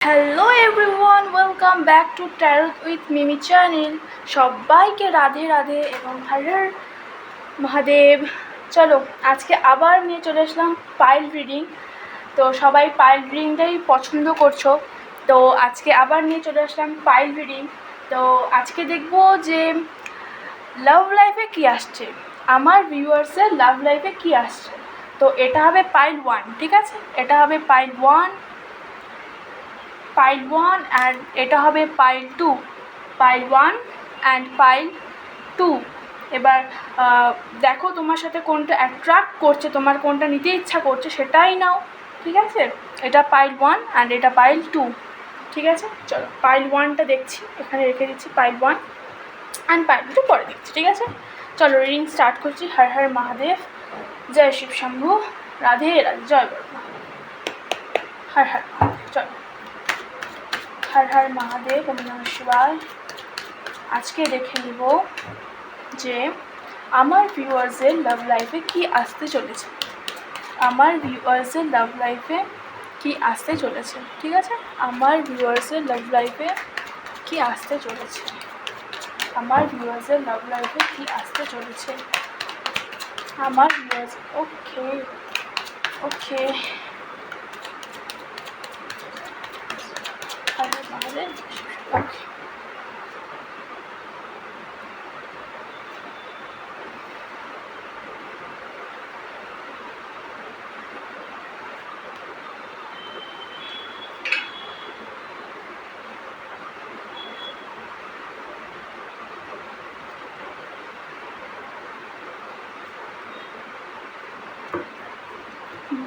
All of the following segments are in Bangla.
Hello everyone, welcome back to tarot with Mimi channel. সবাইকে রাধে রাধে এবং হর হর মহাদেব। চলো আজকে আবার নিয়ে চলে আসলাম পাইল রিডিং। তো সবাই পাইল রিডিংটাই পছন্দ করছো, তো আজকে আবার নিয়ে চলে আসলাম পাইল রিডিং। তো আজকে দেখব যে লাভ লাইফে কী আসছে, আমার ভিউয়ার্সের লাভ লাইফে কী আসছে। তো এটা হবে পাইল 1, ঠিক আছে? এটা হবে পাইল 1 অ্যান্ড এটা হবে পাইল 2, পাইল 1 অ্যান্ড পাইল 2। এবার দেখো তোমার সাথে কোনটা অ্যাট্রাক্ট করছে, তোমার কোনটা নিতে ইচ্ছা করছে সেটাই নাও, ঠিক আছে? এটা পাইল 1 অ্যান্ড এটা পাইল 2, ঠিক আছে? চলো পাইল 1টা দেখছি, এখানে রেখে দিচ্ছি পাইল 1 অ্যান্ড পাইল 2 পরে দেখছি, ঠিক আছে? চলো রিডিং স্টার্ট করছি। হর হর মহাদেব, জয় শিব শম্ভু, রাধে রাধে, জয় বর্মা, হর হর। চলো হর হর মহাদেব, ওম নমঃ শিবায়। আজকে দেখে নিব যে আমার ভিউয়ার্সের লাভ লাইফে কি আসতে চলেছে, আমার ভিউয়ার্সের লাভ লাইফে কি আসতে চলেছে, ঠিক আছে? আমার ভিউয়ার্সের লাভ লাইফে কি আসতে চলেছে, আমার ভিউয়ার্সের লাভ লাইফে কি আসতে চলেছে, আমার viewers. Okay okay, Har Har Mahadev. Okay,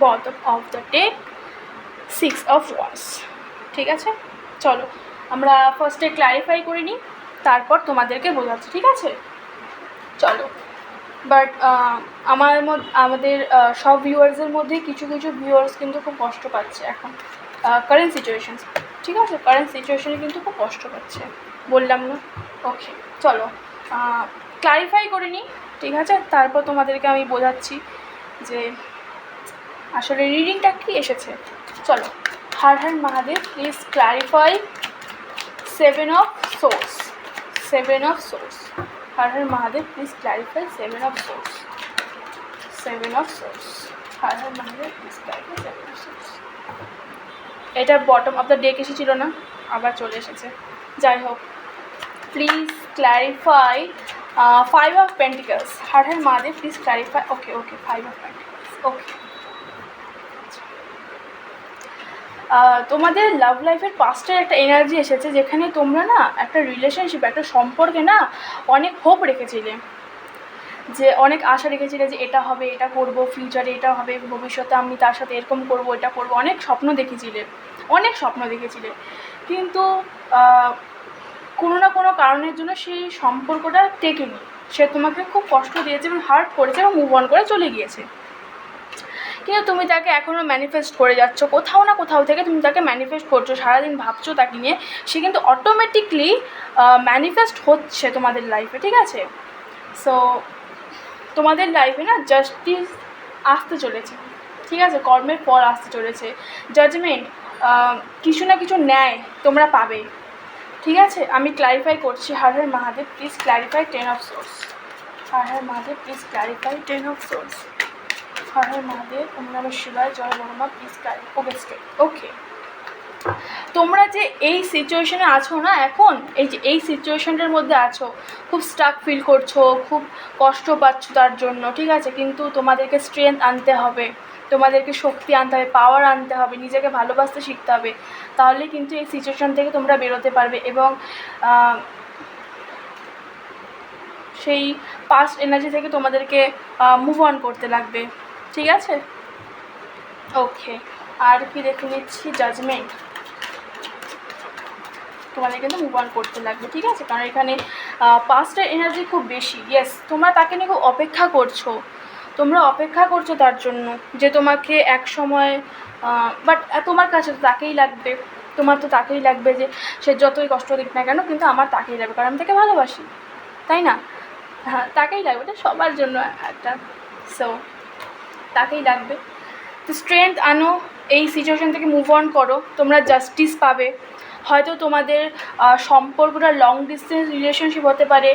bottom of the day, 6 of wands, ঠিক আছে? চলো আমরা ফার্স্টে ক্লারিফাই করে নিই, তারপর তোমাদেরকে বোঝাচ্ছি, ঠিক আছে? চলো। বাট আমাদের সব ভিউয়ার্সের মধ্যে কিছু কিছু ভিউয়ার্স কিন্তু খুব কষ্ট পাচ্ছে এখন, কারেন্ট সিচুয়েশান, ঠিক আছে? কারেন্ট সিচুয়েশানে কিন্তু খুব কষ্ট পাচ্ছে, বললাম না? ওকে চলো ক্লারিফাই করে নিই, ঠিক আছে? তারপর তোমাদেরকে আমি বোঝাচ্ছি যে আসলে রিডিংটা কী এসেছে। চলো, Har Har Mahadev, please clarify 7 of swords, 7 of swords. Har Har Mahadev, please clarify 7 of swords, 7 of swords. Har Har Mahadev, please clarify 7 of swords. এটা বটম অফ দ্য ডেক এসেছিল না, আবার চলে এসেছে, যাই হোক। Please clarify 5 of pentacles. Har Har Mahadev, please clarify. Okay okay, 5 of pentacles. Okay, তোমাদের লাভ লাইফের পাস্টের একটা এনার্জি এসেছে, যেখানে তোমরা না একটা রিলেশনশিপ, একটা সম্পর্কে না অনেক হোপ রেখেছিলে, যে অনেক আশা রেখেছিলে যে এটা হবে, এটা করব, ফিউচারে এটা হবে, ভবিষ্যতে আমি তার সাথে এরকম করব, এটা করব, অনেক স্বপ্ন দেখেছিলে, অনেক স্বপ্ন দেখেছিলে। কিন্তু কোনো না কোনো কারণের জন্য সেই সম্পর্কটা টেকেনি, সে তোমাকে খুব কষ্ট দিয়েছে এবং হার্ট করেছে এবং মুভ অন করে চলে গিয়েছে। কিন্তু তুমি তাকে এখনও ম্যানিফেস্ট করে যাচ্ছ, কোথাও না কোথাও থেকে তুমি তাকে ম্যানিফেস্ট করছো, সারাদিন ভাবছো তাকে নিয়ে, সে কিন্তু অটোমেটিকলি ম্যানিফেস্ট হচ্ছে তোমাদের লাইফে, ঠিক আছে? সো তোমাদের লাইফে না জাস্টিস আসতে চলেছে, ঠিক আছে? কর্মের ফল আসতে চলেছে, জাজমেন্ট, কিছু না কিছু ন্যায় তোমরা পাবে, ঠিক আছে? আমি ক্লারিফাই করছি। Har Har Mahadev, please clarify 10 of swords. Har Har Mahadev, please clarify 10 of swords. Har Har Mahadev, ওম নমঃ শিবায়, জয় বর্মা, please clarify. Okay straight. Okay, তোমরা যে এই সিচুয়েশনে আছো না এখন, এই যে এই সিচুয়েশনটার মধ্যে আছো, খুব স্টাক ফিল করছো, খুব কষ্ট পাচ্ছ তার জন্য, ঠিক আছে? কিন্তু তোমাদেরকে স্ট্রেংথ আনতে হবে, তোমাদেরকে শক্তি আনতে হবে, পাওয়ার আনতে হবে, নিজেকে ভালোবাসতে শিখতে হবে, তাহলে কিন্তু এই সিচুয়েশন থেকে তোমরা বেরোতে পারবে এবং সেই পাস্ট এনার্জি থেকে তোমাদেরকে মুভ অন করতে লাগবে, ঠিক আছে? ওকে, আর কি দেখে নিচ্ছি, জাজমেন্ট, তোমাদের কিন্তু মুভ অন করতে লাগবে, ঠিক আছে? কারণ এখানে পাস্টের এনার্জি খুব বেশি। ইয়েস, তোমরা তাকে নিয়ে খুব অপেক্ষা করছো, তোমরা অপেক্ষা করছো তার জন্য, যে তোমাকে এক সময়, বাট তোমার কাছে তো তাকেই লাগবে, তোমার তো তাকেই লাগবে, যে সে যতই কষ্ট দিক না কেন, কিন্তু আমার তাকেই লাগবে, কারণ আমি তাকে ভালোবাসি, তাই না? হ্যাঁ, তাকেই লাগবে, এটা সবার জন্য একটা। সো তাকেই লাগবে। তো স্ট্রেংথ আনো, এই সিচুয়েশান থেকে মুভ অন করো, তোমরা জাস্টিস পাবে। হয়তো তোমাদের সম্পর্কটা লং ডিস্টেন্স রিলেশনশিপ হতে পারে,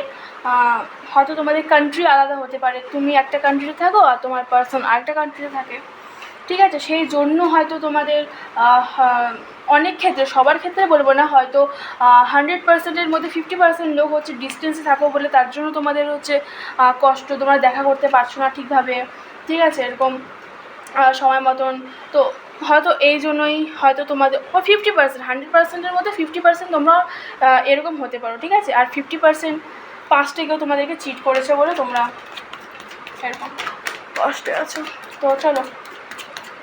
হয়তো তোমাদের কান্ট্রি আলাদা হতে পারে, তুমি একটা কান্ট্রিতে থাকো আর তোমার পার্সন আরেকটা কান্ট্রিতে থাকে, ঠিক আছে। সেই জন্য হয়তো তোমাদের অনেক ক্ষেত্রে, সবার ক্ষেত্রে বলবো না, হয়তো 100%-এর মধ্যে 50% লোক হচ্ছে ডিস্টেন্সে থাকো বলে তার জন্য তোমাদের হচ্ছে কষ্ট, তোমরা দেখা করতে পারছো না ঠিকভাবে, ঠিক আছে, এরকম সময় মতন। তো হয়তো এই জন্যই হয়তো তোমাদের 50%, 100%-এর মধ্যে 50% তোমরা এরকম হতে পারো, ঠিক আছে। আর 50% পাস্টে কেউ তোমাদেরকে চিট করেছে বলে তোমরা এরকম কষ্টে আছো। তো চলো,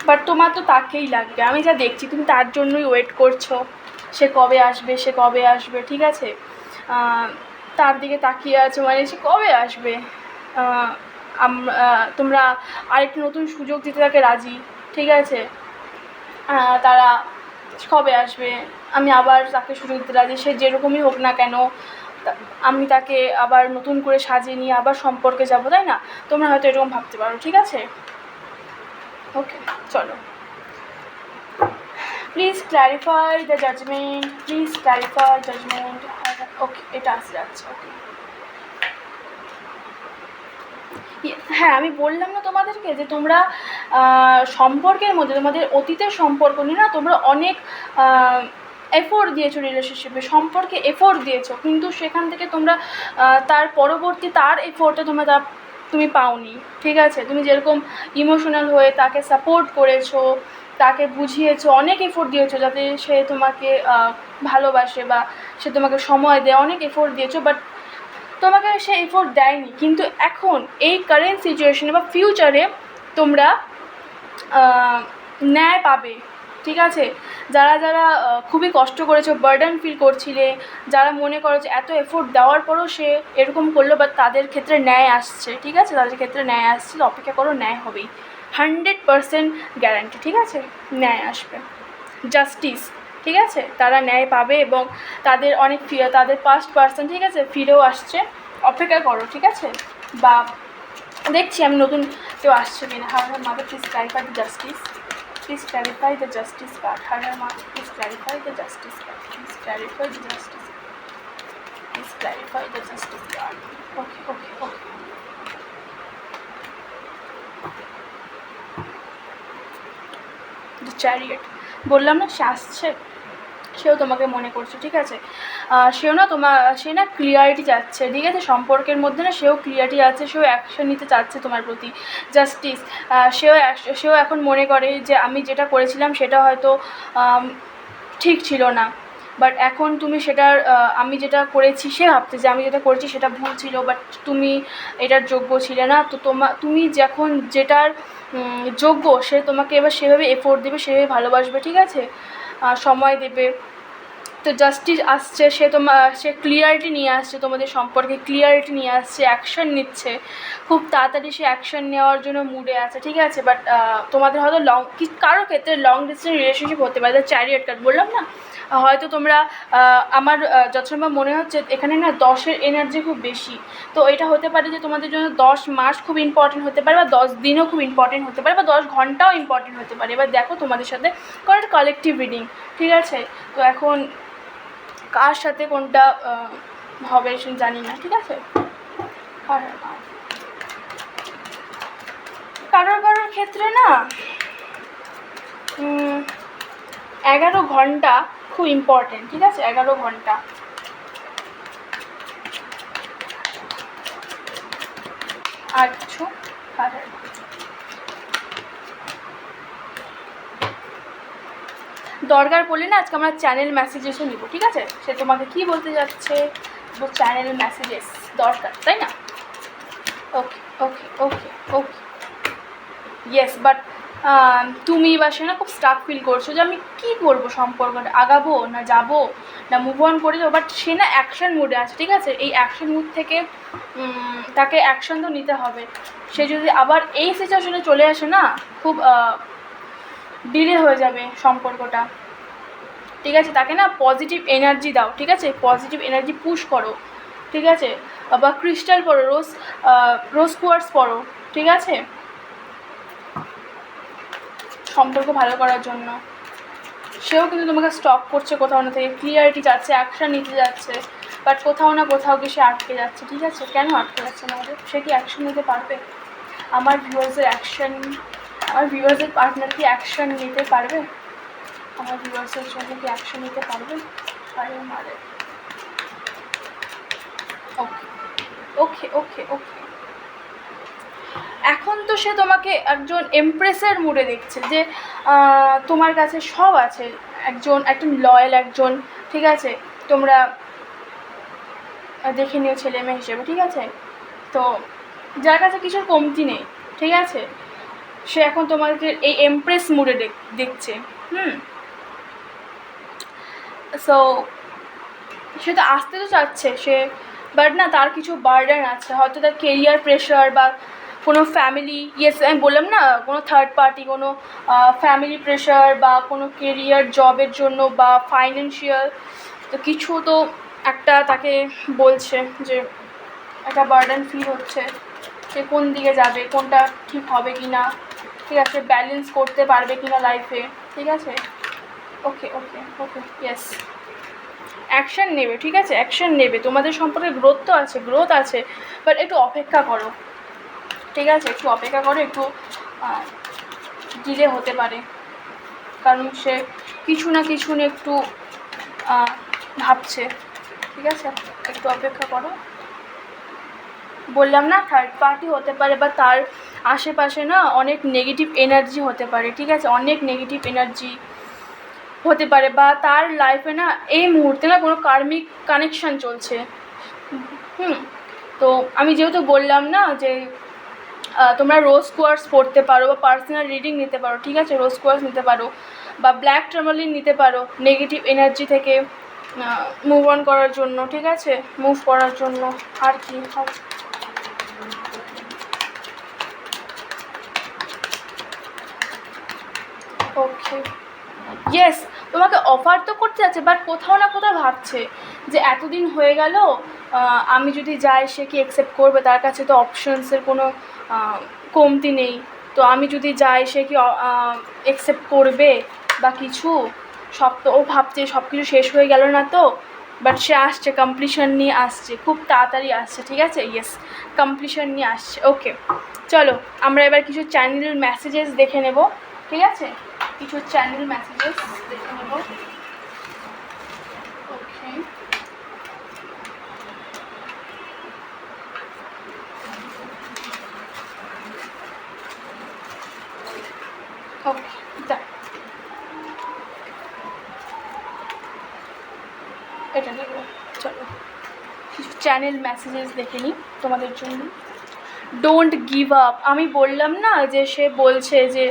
বাট তোমার তো তাকেই লাগবে, আমি যা দেখছি তুমি তার জন্যই ওয়েট করছো, সে কবে আসবে, সে কবে আসবে, ঠিক আছে। তার দিকে তাকিয়ে আছো, মানে সে কবে আসবে। তোমরা আরেকটি নতুন সুযোগ দিতে তাকে রাজি, ঠিক আছে। তারা কবে আসবে, আমি আবার তাকে সুযোগ দিতে রাজি, সে যেরকমই হোক না কেন, আমি তাকে আবার নতুন করে সাজিয়ে নিয়ে আবার সম্পর্কে যাব, তাই না। তোমরা হয়তো এরকম ভাবতে পারো, ঠিক আছে। ওকে, চলো, please clarify the judgement, please clarify judgement. Okay, এটা আসে যাচ্ছে। ওকে, হ্যাঁ, আমি বললাম না তোমাদেরকে যে তোমরা সম্পর্কের মধ্যে, তোমাদের অতীতের সম্পর্ক নিয়ে না তোমরা অনেক এফোর্ট দিয়েছো, রিলেশনশিপে সম্পর্কে এফোর্ট দিয়েছো, কিন্তু সেখান থেকে তোমরা তার পরবর্তী তার এফোর্টে তুমি পাওনি, ঠিক আছে। তুমি যেরকম ইমোশনাল হয়ে তাকে সাপোর্ট করেছো, তাকে বুঝিয়েছো, অনেক এফোর্ট দিয়েছো যাতে সে তোমাকে ভালোবাসে বা সে তোমাকে সময় দেয়, অনেক এফোর্ট দিয়েছো, বাট তোমাকে সে এফোর্ট দেয়নি। কিন্তু এখন এই কারেন্ট সিচুয়েশনে বা ফিউচারে তোমরা ন্যায় পাবে, ঠিক আছে। যারা যারা খুবই কষ্ট করেছো, বার্ডেন ফিল করছিলে, যারা মনে করো যে এত এফোর্ট দেওয়ার পরও সে এরকম করলো, বা তাদের ক্ষেত্রে ন্যায় আসছে, ঠিক আছে, তাদের ক্ষেত্রে ন্যায় আসছে, অপেক্ষা করো, ন্যায় হবেই, 100% গ্যারান্টি, ঠিক আছে, ন্যায় আসবে, জাস্টিস, ঠিক আছে। তারা ন্যায় পাবে এবং তাদের অনেক তাদের পাস্ট পার্সন, ঠিক আছে, ফিরেও আসছে, অপেক্ষা করো, ঠিক আছে। বা দেখছি আমি নতুন কেউ আসছে কিনা। হার হার মাদার, please clarify the justice, please clarify the justice part. হার হার মাদার, please clarify the justice part, please clarify the justice, please clarify the justice part. Okay okay okay, the chariot, বললাম না সে আসছে, সেও তোমাকে মনে করছে, ঠিক আছে। সে না ক্লিয়ারিটি চাচ্ছে, ঠিক আছে, সম্পর্কের মধ্যে না সেও ক্লিয়ারিটি আছে, সেও অ্যাকশন নিতে চাচ্ছে তোমার প্রতি, জাস্টিস। সেও এখন মনে করে যে আমি যেটা করেছিলাম সেটা হয়তো ঠিক ছিল না, বাট এখন তুমি সেটার আমি যেটা করেছি, সে ভাবতে যে আমি যেটা করেছি সেটা ভুল ছিল, বাট তুমি এটার যোগ্য ছিলে না। তো তুমি যখন যেটার যোগ্য, সে তোমাকে এবার সেভাবে এফোর্ট দেবে, সেভাবে ভালোবাসবে, ঠিক আছে, সময় দেবে। তো জাস্টিস আসছে, সে ক্লিয়ারিটি নিয়ে আসছে, তোমাদের সম্পর্কে ক্লিয়ারিটি নিয়ে আসছে, অ্যাকশন নিচ্ছে, খুব তাড়াতাড়ি সে অ্যাকশন নেওয়ার জন্য মুডে আছে, ঠিক আছে। বাট তোমাদের হয়তো কারোর ক্ষেত্রে লং ডিস্টেন্স রিলেশনশিপ হতে পারে, চ্যারিয়ট কার্ড বললাম না। হয়তো তোমরা আমার যতসময় মনে হচ্ছে এখানে না 10-এর এনার্জি খুব বেশি, তো এটা হতে পারে যে তোমাদের জন্য 10 মাস খুব ইম্পর্টেন্ট হতে পারে, বা 10 দিনও খুব ইম্পর্টেন্ট হতে পারে, বা 10 ঘন্টাও ইম্পর্টেন্ট হতে পারে। এবার দেখো তোমাদের সাথে কারণ একটা কালেকটিভ রিডিং, ঠিক আছে। তো এখন কার সাথে কোনটা হবে জানি না, ঠিক আছে। কারোর ক্ষেত্রে না 11 ঘন্টা খুব ইম্পর্টেন্ট, ঠিক আছে, 11 ঘন্টা। আর কিছু দরকার পড়লে না আজকে আমরা চ্যানেল মেসেজেসও নিব, ঠিক আছে। সে তোমাকে কি বলতে যাচ্ছে, চ্যানেল মেসেজেস দরকার, তাই না। ওকে okay okay okay, yes, but তুমি বা সে না খুব স্টাক ফিল করছো যে আমি কী করবো, সম্পর্কটা আগাবো না যাবো না মুভ অন করে যাবো, বাট সে না অ্যাকশন মুডে আছে, ঠিক আছে। এই অ্যাকশন মুড থেকে তাকে অ্যাকশন তো নিতে হবে। সে যদি আবার এই সিচুয়েশনে চলে আসে না, খুব ডিলে হয়ে যাবে সম্পর্কটা, ঠিক আছে। তাকে না পজিটিভ এনার্জি দাও, ঠিক আছে, পজিটিভ এনার্জি পুশ করো, ঠিক আছে, বা ক্রিস্টাল পড়ো, রোজ কোয়ার্টস পড়ো, ঠিক আছে। সম্পর্ক ভালো করার জন্য। সেও কিন্তু তোমাকে স্টপ করছে কোথাও না থেকে, ক্লিয়ারিটি চাচ্ছে, অ্যাকশান নিতে যাচ্ছে, বাট কোথাও না কোথাও কি সে আটকে যাচ্ছে। ঠিক আছে, কেন আটকে যাচ্ছে আমাদের? সে কি অ্যাকশান নিতে পারবে? আমার ভিউয়ার্সের পার্টনার কি অ্যাকশান নিতে পারবে? আমার ভিউয়ার্সের জন্য কি অ্যাকশান নিতে পারবে? মারে ওকে ওকে ওকে ওকে। এখন তো সে তোমাকে একজন এমপ্রেসের মুডে দেখছে, যে তোমার কাছে সব আছে, একজন লয়াল একজন, ঠিক আছে, তোমরা দেখে নিও ছেলে মেয়ে হিসেবে, ঠিক আছে। তো যার কাছে কিছুর কমতি নেই, ঠিক আছে, সে এখন তোমাকে এই এমপ্রেস মুডে দেখছে। সো সে তো আসতে তো চাচ্ছে সে, বাট না তার কিছু বার্ডেন আছে, হয়তো তার কেরিয়ার প্রেশার বা কোনো ফ্যামিলি, ইয়েস আমি বললাম না, কোনো থার্ড পার্টি, কোনো ফ্যামিলি প্রেশার বা কোনো কেরিয়ার জবের জন্য বা ফাইন্যান্সিয়াল, তো কিছু তো একটা তাকে বলছে যে একটা বার্ডেন ফিল হচ্ছে, সে কোন দিকে যাবে, কোনটা ঠিক হবে কি না, ঠিক আছে, ব্যালেন্স করতে পারবে কি না লাইফে, ঠিক আছে। ওকে ওকে ওকে, ইয়েস, অ্যাকশান নেবে, ঠিক আছে, অ্যাকশান নেবে, তোমাদের সম্পর্কে গ্রোথ আছে, বাট একটু অপেক্ষা করো, ঠিক আছে, একটু অপেক্ষা করো, একটু ডিলে হতে পারে, কারণ সে কিছু না কিছু নিয়ে একটু ভাবছে, ঠিক আছে, একটু অপেক্ষা করো। বললাম না থার্ড পার্টি হতে পারে, বা তার আশেপাশে না অনেক নেগেটিভ এনার্জি হতে পারে, ঠিক আছে, অনেক নেগেটিভ এনার্জি হতে পারে, বা তার লাইফে না এই মুহূর্তে না কোনো কার্মিক কানেকশান চলছে। তো আমি যেহেতু বললাম না যে তোমরা রোজ কোয়ার্টস পড়তে পারো বা পার্সোনাল রিডিং নিতে পারো, ঠিক আছে, রোজ কোয়ার্টস নিতে পারো বা ব্ল্যাক টার্মালিন নিতে পারো নেগেটিভ এনার্জি থেকে মুভ অন করার জন্য, ঠিক আছে, মুভ করার জন্য। আর কি ওকে, ইয়েস, তোমাকে অফার তো করতে যাচ্ছে, বাট কোথাও না কোথাও ভাবছে যে এতদিন হয়ে গেল, আমি যদি যাই সে কি অ্যাকসেপ্ট করবে, তার কাছে তো অপশনসের কোনো কমতি নেই, তো আমি যদি যাই সে কি অ্যাকসেপ্ট করবে বা কিছু, সব তো ও ভাবছে সব কিছু শেষ হয়ে গেল না তো, বাট সে আসছে, কমপ্লিশন নিয়ে আসছে, খুব তাড়াতাড়ি আসছে, ঠিক আছে, ইয়েস, কমপ্লিশন নিয়ে আসছে। ওকে, চলো আমরা এবার কিছু চ্যানেল মেসেজেস দেখে নেব, ঠিক আছে, কিছু চ্যানেল মেসেজেস দেখে নেব। ওকে, ওকে, এটা নেব, চলো কিছু চ্যানেল মেসেজেস দেখে নিই তোমাদের জন্য। ডোন্ট গিভ আপ, আমি বললাম না যে সে বলছে যে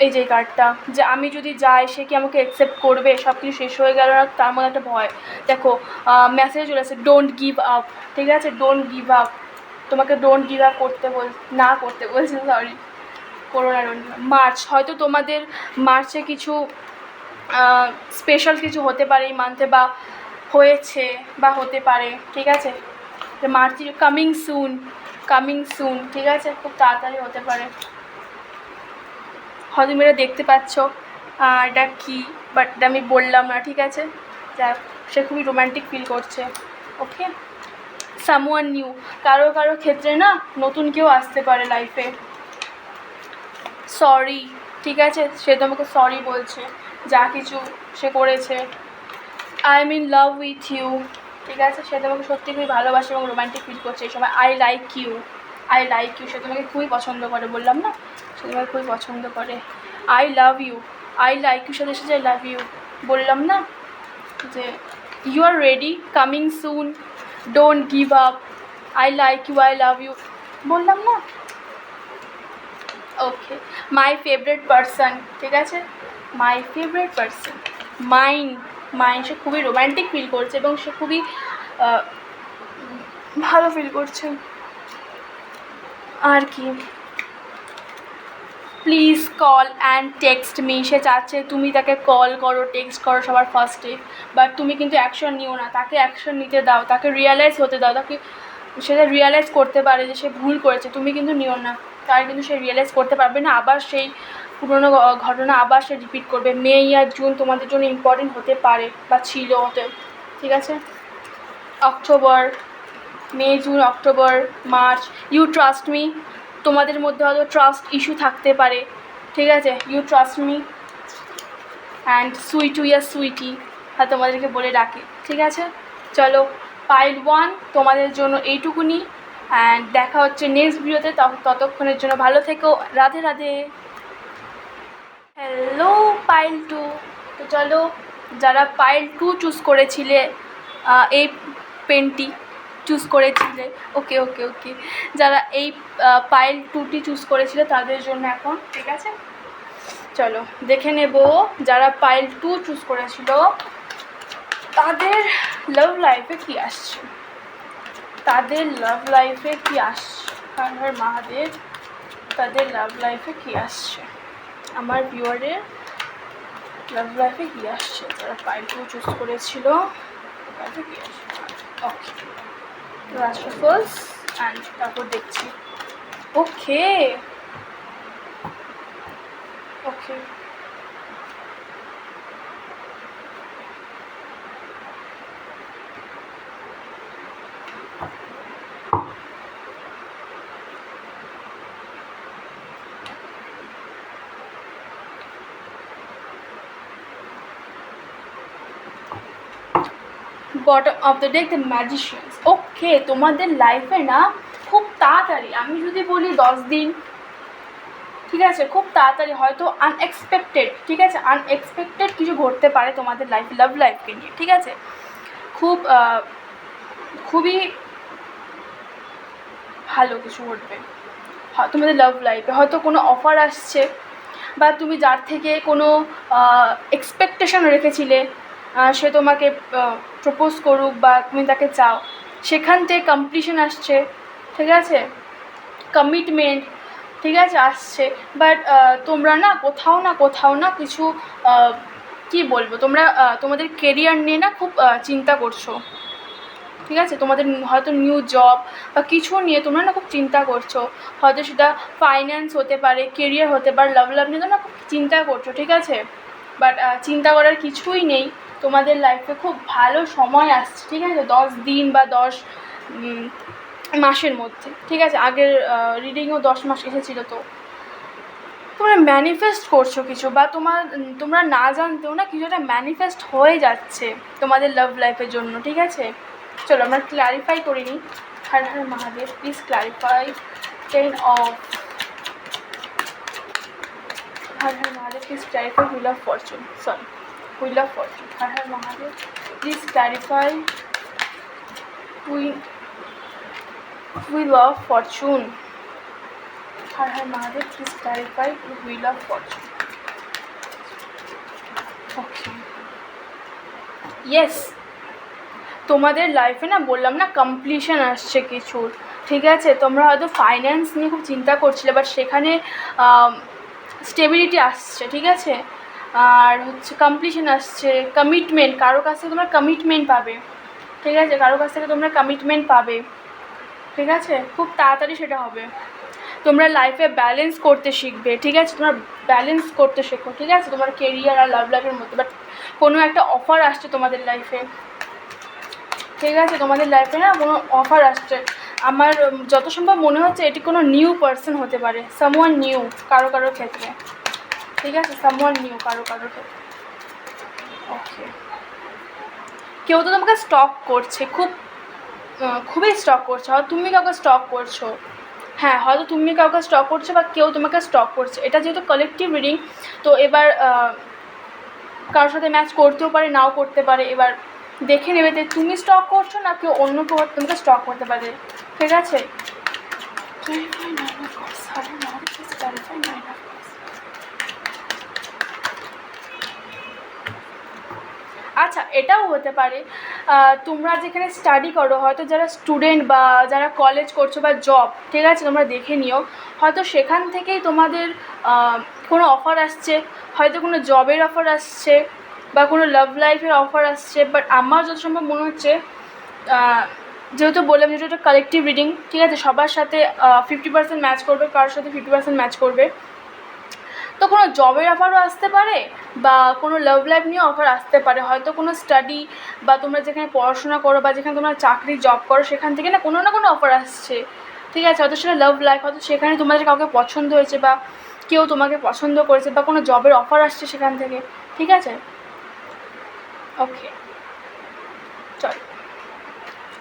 এই যে কার্ডটা, যে আমি যদি যাই সে কি আমাকে অ্যাকসেপ্ট করবে, সব কিছু শেষ হয়ে গেল না, তার মধ্যে একটা ভয়। দেখো মেসেজ চলে আসছে, ডোন্ট গিভ আপ, ঠিক আছে, ডোন্ট গিভ আপ, তোমাকে ডোন্ট গিভ আপ করতে বলছে, সরি, করো না, ডোন্ট। মার্চ, হয়তো তোমাদের মার্চে কিছু স্পেশাল কিছু হতে পারে এই মান্থে, বা হয়েছে বা হতে পারে, ঠিক আছে, মার্চ কামিং সুন, ঠিক আছে, খুব তাড়াতাড়ি হতে পারে। হয়তো তুমি এটা দেখতে পাচ্ছ, এটা কী, বাট এটা আমি বললাম না, ঠিক আছে, যাক, সে খুবই রোম্যান্টিক ফিল করছে। ওকে, সামওয়ান নিউ, কারো ক্ষেত্রে না নতুন কেউ আসতে পারে লাইফে। সরি, ঠিক আছে, সে তোমাকে সরি বলছে যা কিছু সে করেছে। I am in love with you, ঠিক আছে, সে তোমাকে সত্যি খুবই ভালোবাসে এবং রোম্যান্টিক ফিল করছে এই সময়। আই লাইক ইউ, সে তোমাকে খুবই পছন্দ করে, বললাম না, সে তোমাকে খুবই পছন্দ করে। I love you, I like you সাথে সাথে আই লাভ ইউ, বললাম না যে you are ready, coming soon, don't give up, I like you, I love you, বললাম না। ওকে, মাই ফেভারিট পারসন, ঠিক আছে, মাই ফেভারিট পারসন, মাইন, সে খুবই রোম্যান্টিক ফিল করছে এবং সে খুবই ভালো ফিল করছে। আর কি, please call and text me, সে চাচ্ছে তুমি তাকে কল করো, টেক্সট করো সবার ফার্স্টে, বাট তুমি কিন্তু অ্যাকশন নিও না, তাকে অ্যাকশন নিতে দাও, তাকে রিয়ালাইজ হতে দাও, তাকে সেটা রিয়ালাইজ করতে পারে যে সে ভুল করেছে, তুমি কিন্তু নিও না, তার কিন্তু সে রিয়েলাইজ করতে পারবে না, আবার সেই পুরোনো ঘটনা আবার সে রিপিট করবে। মে আর জুন তোমাদের জন্য ইম্পর্টেন্ট হতে পারে বা ছিল হতে, ঠিক আছে। October, May, June, October, March, you trust me, তোমাদের মধ্যে হয়তো ট্রাস্ট ইস্যু থাকতে পারে, ঠিক আছে। ইউ ট্রাস্ট মি অ্যান্ড সুইটু ইয়া সুইটি হ্যাঁ তোমাদেরকে বলে ডাকে, ঠিক আছে। চলো পাইল 1 তোমাদের জন্য এইটুকুনি, অ্যান্ড দেখা হচ্ছে নেক্সট ভিডিওতে। ততক্ষণের জন্য ভালো থেকো, রাধে রাধে। হ্যালো পাইল 2, তো চলো যারা পাইল 2 চুজ করেছিলে, এই পেনটি চুজ করেছিলে, ওকে ওকে ওকে, যারা এই পাইল 2টি চুজ করেছিলে তাদের জন্য এখন, ঠিক আছে। চলো দেখে নেব যারা পাইল 2 চুজ করেছিল তাদের লাভ লাইফে কী আসছে, তাদের লাভ লাইফে কী আসছে, হর হর মহাদেব, তাদের লাভ লাইফে কী আসছে, আমার ভিউয়ারের লাভ লাইফে কী আসছে, যারা পাইল 2 চুজ করেছিল লাইফে কী আসছে। ওকে রাষ্ট্রফলস অ্যান্ড তারপর দেখছি। Okay okay bottom of the deck the magicians. Okay তোমাদের লাইফে না খুব তাড়াতাড়ি, আমি যদি বলি 10 দিন, ঠিক আছে, খুব তাড়াতাড়ি হয়তো আনএক্সপেক্টেড, ঠিক আছে, আনএক্সপেক্টেড কিছু ঘটতে পারে তোমাদের লাইফ, লাভ লাইফকে নিয়ে, ঠিক আছে। খুবই ভালো কিছু ঘটবে তোমাদের লাভ লাইফে। হয়তো কোনো অফার আসছে, বা তুমি যার থেকে কোনো এক্সপেকটেশন রেখেছিলে সে তোমাকে প্রপোজ করুক বা তুমি তাকে চাও, সেখান থেকে কমপ্লিশন আসছে, ঠিক আছে, কমিটমেন্ট, ঠিক আছে, আসছে। বাট তোমরা না কোথাও না কিছু কী বলবো, তোমরা তোমাদের কেরিয়ার নিয়ে না খুব চিন্তা করছো, ঠিক আছে। তোমাদের হয়তো নিউ জব বা কিছু নিয়ে তোমরা না খুব চিন্তা করছো, হয়তো সেটা ফাইন্যান্স হতে পারে, কেরিয়ার হতে পারে, লাভ নিয়ে তোমরা খুব চিন্তা করছো, ঠিক আছে। বাট চিন্তা করার কিছুই নেই, তোমাদের লাইফে খুব ভালো সময় আসছে, ঠিক আছে, 10 দিন বা 10 মাসের মধ্যে, ঠিক আছে। আগের রিডিংও 10 মাস এসেছিলো, তো তোমরা ম্যানিফেস্ট করছো কিছু, বা তোমরা না জানতেও না কিছু একটা ম্যানিফেস্ট হয়ে যাচ্ছে তোমাদের লাভ লাইফের জন্য, ঠিক আছে। চলো আমরা ক্লারিফাই করে নিই। Har Har Mahadev, please clarify 10 of, Har Har Mahadev, please clarify wheel of fortune, sorry wheel of fortune. Har Har Mahadev, please clarify wheel of fortune. Har Har Mahadev, please clarify wheel of fortune. Okay yes, তোমাদের লাইফে না বললাম না কমপ্লিশন আসছে কিছুর, ঠিক আছে। তোমরা হয়তো ফাইন্যান্স নিয়ে খুব চিন্তা করছিলে, বাট সেখানে স্টেবিলিটি আসছে, ঠিক আছে। আর হচ্ছে কমপ্লিশন আসছে, কমিটমেন্ট, কারো কাছ থেকে তোমরা কমিটমেন্ট পাবে, ঠিক আছে, কারো কাছ থেকে তোমরা কমিটমেন্ট পাবে, ঠিক আছে, খুব তাড়াতাড়ি সেটা হবে। তোমরা লাইফে ব্যালেন্স করতে শিখবে, ঠিক আছে, তোমরা ব্যালেন্স করতে শেখো, ঠিক আছে, তোমার কেরিয়ার আর লাভ লাইফের মধ্যে। বাট কোনো একটা অফার আসছে তোমাদের লাইফে, ঠিক আছে, তোমাদের লাইফে না কোনো অফার আসছে। আমার যত সম্ভব মনে হচ্ছে এটি কোনো নিউ পার্সন হতে পারে, সামওয়ান নিউ কারোর ক্ষেত্রে, ঠিক আছে, সামওয়ান নিউ কারোর ক্ষেত্রে। ওকে কেউ তো তোমাকে স্টক করছে, খুবই স্টক করছে, হয়তো তুমি কাউকে স্টক করছো, হ্যাঁ হয়তো তুমি কাউকে স্টক করছো বা কেউ তোমাকে স্টক করছে। এটা যেহেতু কালেকটিভ রিডিং, তো এবার কারোর সাথে ম্যাচ করতেও পারে, নাও করতে পারে। এবার দেখে নেবে যে তুমি স্টক করছো না কেউ অন্য কেউ তোমাকে স্টক করতে পারে, ঠিক আছে। আচ্ছা এটাও হতে পারে তোমরা যেখানে স্টাডি করো, হয়তো যারা স্টুডেন্ট বা যারা কলেজ করছো বা জব, ঠিক আছে, তোমরা দেখে নিও, হয়তো সেখান থেকেই তোমাদের কোনো অফার আসছে, হয়তো কোনো জবের অফার আসছে বা কোনো লাভ লাইফের অফার আসছে। বাট আমার যত সম্ভব মনে হচ্ছে যেহেতু বললাম যেটা একটা কালেকটিভ রিডিং, ঠিক আছে, সবার সাথে 50% ম্যাচ করবে, কারোর সাথে 50% ম্যাচ করবে। তো কোনো জবের অফারও আসতে পারে বা কোনো লাভ লাইফ নিয়েও অফার আসতে পারে। হয়তো কোনো স্টাডি বা তোমরা যেখানে পড়াশোনা করো বা যেখানে তোমরা চাকরি জব করো সেখান থেকে না কোনো অফার আসছে, ঠিক আছে। হয়তো সেটা লাভ লাইফ, হয়তো সেখানে তোমাদের কাউকে পছন্দ হয়েছে বা কেউ তোমাকে পছন্দ করেছে বা কোনো জবের অফার আসছে সেখান থেকে, ঠিক আছে। ওকে, চল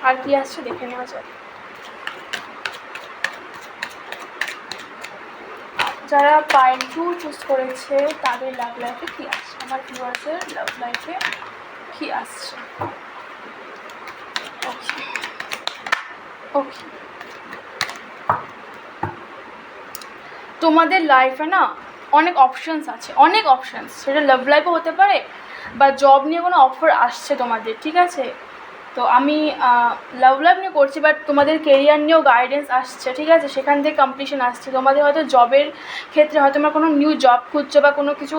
আর কি আসছে দেখে নেওয়া যায়। যারা পাইল 2 চুজ করেছে তাদের লাভ লাইফে কী আসছে, আমার ভিউয়ার্সের লাভ লাইফে কী আসছে। ওকে ওকে, তোমাদের লাইফে না অনেক অপশানস আছে, অনেক অপশানস, সেটা লাভ লাইফও হতে পারে বা জব নিয়ে কোনো অফার আসছে তোমাদের, ঠিক আছে। তো আমি লাভ লাইফ নিয়ে করছি, বাট তোমাদের কেরিয়ার নিয়েও গাইডেন্স আসছে, ঠিক আছে। সেখান থেকে কমপ্লিশন আসছে। তোমাদের হয়তো জবের ক্ষেত্রে হয়তো তোমরা কোনো নিউ জব খুঁজছো বা কোনো কিছু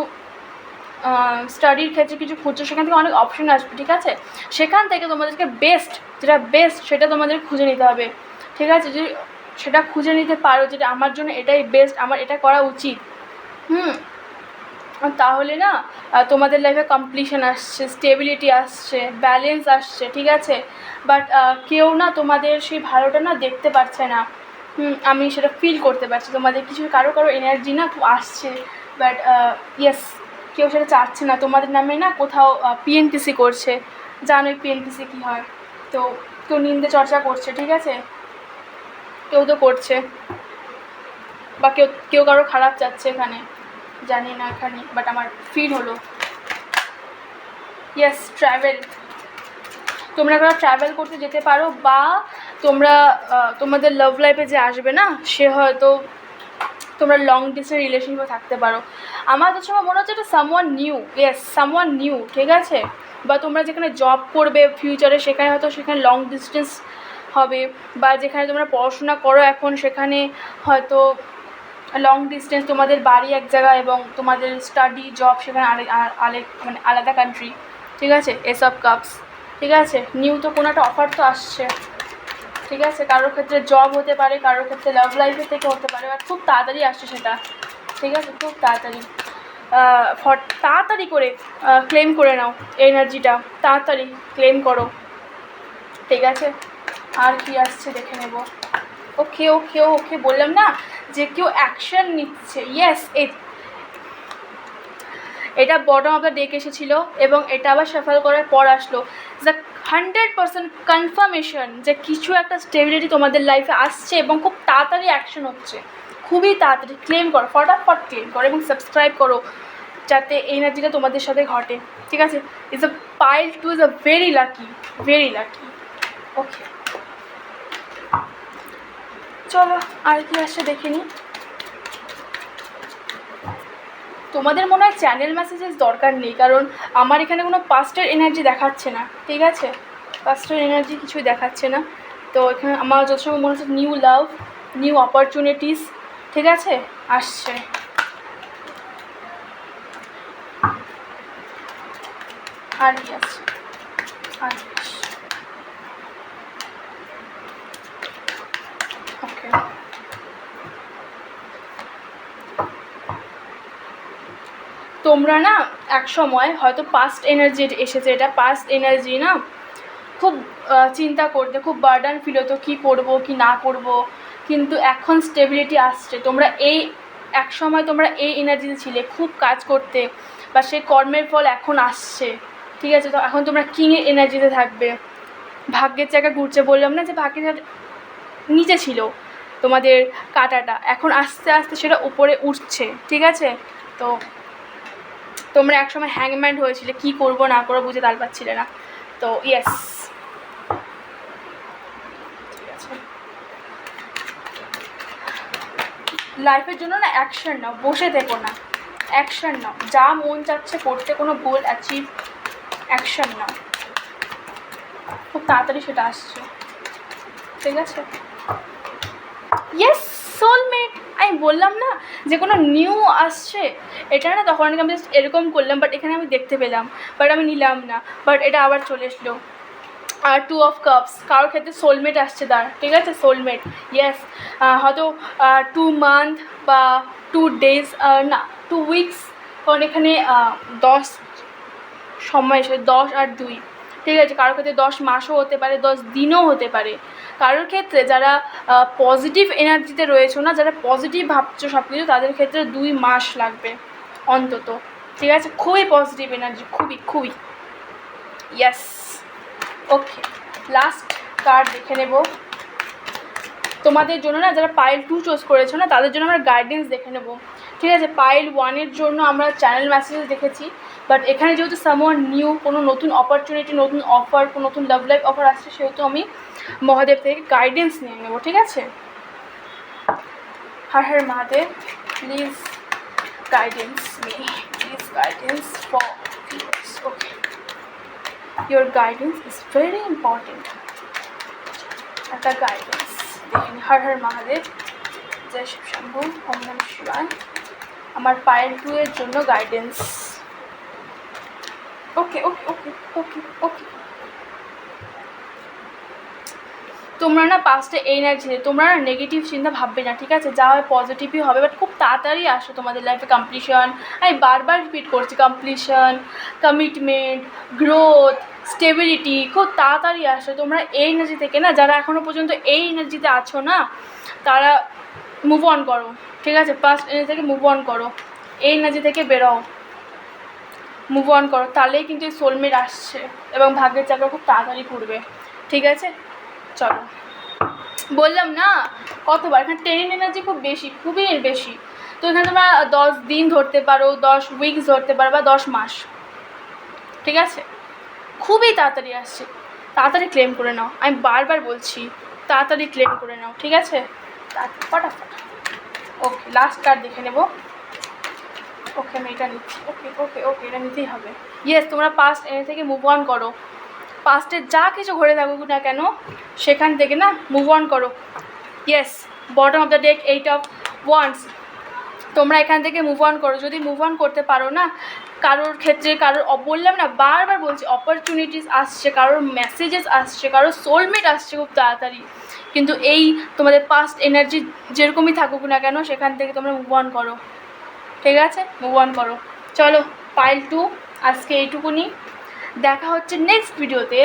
স্টাডির ক্ষেত্রে কিছু খুঁজছো, সেখান থেকে অনেক অপশন আসবে, ঠিক আছে। সেখান থেকে তোমাদেরকে বেস্ট, যেটা বেস্ট সেটা তোমাদের খুঁজে নিতে হবে, ঠিক আছে। যদি সেটা খুঁজে নিতে পারো যেটা আমার জন্য এটাই বেস্ট, আমার এটা করা উচিত, তাহলে না তোমাদের লাইফে কমপ্লিশন আসছে, স্টেবিলিটি আসছে, ব্যালেন্স আসছে, ঠিক আছে। বাট কেউ না তোমাদের সেই ভালোটা না দেখতে পারছে না। আমি সেটা ফিল করতে পারছি, তোমাদের কিছু কারো এনার্জি না খুব আসছে, বাট ইয়েস কেউ সেটা চাচ্ছে না। তোমাদের নামে না কোথাও পিএনপিসি করছে, জানোই পিএনপিসি কী হয়। তো কেউ নিন্দে চর্চা করছে, ঠিক আছে, কেউ তো করছে, বা কেউ কেউ কারো খারাপ চাচ্ছে এখানে, জানি না এখানে, বাট আমার ফিল হলো। ইয়েস, ট্রাভেল, তোমরা কারো ট্রাভেল করতে যেতে পারো, বা তোমরা তোমাদের লাভ লাইফে যে আসবে না সে হয়তো তোমরা লং ডিস্টেন্স রিলেশনশিপে থাকতে পারো। আমার তো সময় মনে হচ্ছে এটা someone new, yes someone new, ঠিক আছে। বা তোমরা যেখানে জব করবে ফিউচারে সেখানে হয়তো সেখানে লং ডিস্টেন্স হবে, বা যেখানে তোমরা পড়াশোনা করো এখন সেখানে হয়তো লং ডিস্টেন্স, তোমাদের বাড়ি এক জায়গায় এবং তোমাদের স্টাডি জব সেখানে মানে আলাদা কান্ট্রি, ঠিক আছে। এসব কাপস, ঠিক আছে। নিউ তো কোনো একটা অফার তো আসছে, ঠিক আছে। কারোর ক্ষেত্রে জব হতে পারে, কারোর ক্ষেত্রে লাভ লাইফের থেকে হতে পারে, আর খুব তাড়াতাড়ি আসছে সেটা, ঠিক আছে, খুব তাড়াতাড়ি। তাড়াতাড়ি করে ক্লেম করে নাও এনার্জিটা, তাড়াতাড়ি ক্লেম করো, ঠিক আছে। আর কি আসছে দেখে নেব। ওকে ওকে ওকে, বললাম না যে কেউ অ্যাকশন নিচ্ছে, ইয়েস। এটা বটম অফ দ্য ডেক এসেছিলো এবং এটা আবার সাফল করার পর আসলো। দ্য 100% কনফার্মেশন যে কিছু একটা স্টেবিলিটি তোমাদের লাইফে আসছে এবং খুব তাড়াতাড়ি অ্যাকশন হচ্ছে, খুবই তাড়াতাড়ি। ক্লেম করো, ফটাফট ক্লেম করো এবং সাবস্ক্রাইব করো যাতে এই এনার্জিটা তোমাদের সাথে ঘটে, ঠিক আছে। Is a pile 2 is a very lucky, very lucky. Okay, চলো আর কি আসছে দেখে নিই। তোমাদের মনে হয় চ্যানেল মেসেজেস দরকার নেই, কারণ আমার এখানে কোনো পাস্টের এনার্জি দেখাচ্ছে না, ঠিক আছে। পাস্টের এনার্জি কিছুই দেখাচ্ছে না। তো এখানে আমার যত সময় মনে হচ্ছে নিউ লাভ, নিউ অপরচুনিটিস, ঠিক আছে, আসছে। আর কি আসছে, আর ওকে, তোমরা না এক সময় হয়তো পাস্ট এনার্জি এসেছে, এটা পাস্ট এনার্জি না, খুব চিন্তা করতে, খুব বার্ডান ফিল হতো কী করবো কি না করব, কিন্তু এখন স্টেবিলিটি আসছে। তোমরা এই এক সময় তোমরা এই এনার্জিতে ছিলে, খুব কাজ করতে, বা সেই কর্মের ফল এখন আসছে, ঠিক আছে। তো এখন তোমরা কিংয়ের এনার্জিতে থাকবে। ভাগ্যের জায়গা ঘুরছে, বললাম না যে ভাগ্যের জায়গা নিচে ছিল তোমাদের কাঁটাটা, এখন আস্তে আস্তে সেটা উপরে উঠছে, ঠিক আছে। তো তোমরা একসময় হ্যাংম্যান হয়েছিলে, কী করবো না করবো বুঝে তাল পাচ্ছিলে না। তো ইয়েস, ঠিক আছে। লাইফের জন্য না অ্যাকশন নাও, বসে থেকো না, অ্যাকশন নাও, যা মন চাচ্ছে করতে, কোনো গোল অ্যাচিভ, অ্যাকশন নাও, খুব তাড়াতাড়ি সেটা আসছে, ঠিক আছে। ইয়েস, সোলমেট, আমি বললাম না যে কোনো নিউ আসছে, এটা না তখন আমি জাস্ট এরকম করলাম, বাট এখানে আমি দেখতে পেলাম, বাট আমি নিলাম না, বাট এটা আবার চলে এসলো। আর 2 of Cups, কারোর ক্ষেত্রে সোলমেট আসছে তার, ঠিক আছে, সোলমেট, ইয়েস, হয়তো 2 মান্থ বা 2 days, না 2 weeks, কারণ এখানে 10 সময় এসে 10 আর 2, ঠিক আছে, কারোর ক্ষেত্রে 10 মাসও হতে পারে, 10 দিনও হতে পারে। কারোর ক্ষেত্রে যারা পজিটিভ এনার্জিতে রয়েছো না, যারা পজিটিভ ভাবছো সব কিছু, তাদের ক্ষেত্রে 2 মাস লাগবে অন্তত, ঠিক আছে, খুবই পজিটিভ এনার্জি, খুবই খুবই, ইয়েস। ওকে, লাস্ট কার্ড দেখে নেব তোমাদের জন্য না, যারা পাইল 2 চুজ করেছো না, তাদের জন্য আমরা গাইডেন্স দেখে নেব, ঠিক আছে। পাইল 1-এর জন্য আমরা চ্যানেল মেসেজ দেখেছি, বাট এখানে যেহেতু সামওয়ান নিউ, কোনো নতুন অপরচুনিটি, নতুন অফার, কোনো নতুন লাভ লাইফ অফার আসছে, সেহেতু আমি মহাদেব থেকে গাইডেন্স নিয়ে নেব, ঠিক আছে। Har Har Mahadev, please guidance me, please guidance for viewers. Okay, your guidance is very important. একটা গাইডেন্স দেখেন। হর হর মহাদেব, জয় শিব শম্ভু, ওম নমঃ শিবায়। আমার পায়েল 2-এর জন্য গাইডেন্স। ওকে ওকে ওকে ওকে ওকে, তোমরা না পাস্টে এই এনার্জি, তোমরা না নেগেটিভ চিন্তা ভাববে না, ঠিক আছে, যা হয় পজিটিভই হবে, বাট খুব তাড়াতাড়ি আসো তোমাদের লাইফে কমপ্লিশন। আমি বারবার রিপিট করছি, কমপ্লিশন, কমিটমেন্ট, গ্রোথ, স্টেবিলিটি খুব তাড়াতাড়ি আসে। তোমরা এই এনার্জি থেকে না, যারা এখনও পর্যন্ত এই এনার্জিতে আছো না, তারা মুভ অন করো, ঠিক আছে, পাস্ট এনার্জি থেকে মুভ অন করো, এই এনার্জি থেকে বেরোও, মুভ অন করো, তাহলেই কিন্তু এই সোলমেট আসছে এবং ভাগ্যের চাকরা খুব তাড়াতাড়ি ঘুরবে, ঠিক আছে। চলো, বললাম না কতবার, এখানে 10 এনার্জি খুব বেশি, খুবই বেশি। তো এখানে তোমরা 10 দিন ধরতে পারো, 10 উইকস ধরতে পারো, বা 10 মাস, ঠিক আছে, খুবই তাড়াতাড়ি আসছে। তাড়াতাড়ি ক্লেম করে নাও, আমি বারবার বলছি, তাড়াতাড়ি ক্লেম করে নাও, ঠিক আছে, ফটাফট। ওকে, লাস্ট কার্ড দেখে নেব। ওকে, আমি এটা নিচ্ছি। ওকে ওকে ওকে, এটা নিতেই হবে। ইয়েস, তোমরা পাস্ট এনে থেকে মুভ অন করো, পাস্টে যা কিছু ঘটে থাকুক না কেন, সেখান থেকে না মুভ অন করো। Yes, bottom of the day 8 of Wands, তোমরা এখান থেকে মুভ অন করো। যদি মুভ অন করতে পারো না, কারোর ক্ষেত্রে, কারোর বললাম না, বারবার বলছি, অপরচুনিটিস আসছে, কারোর মেসেজেস আসছে, কারোর সোলমেট আসছে খুব তাড়াতাড়ি, কিন্তু এই তোমাদের পাস্ট এনার্জি যেরকমই থাকুক না কেন, সেখান থেকে তোমরা মুভ অন করো, ঠিক আছে, মুভ অন করো। চলো, পাইল 2 আজকে এইটুকুনি, দেখা হচ্ছে নেক্সট ভিডিওতে।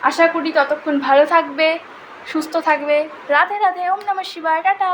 আশা করি ততক্ষণ ভালো থাকবে, সুস্থ থাকবে। রাধে রাধে, ওম নমঃ শিবায়, টাটা।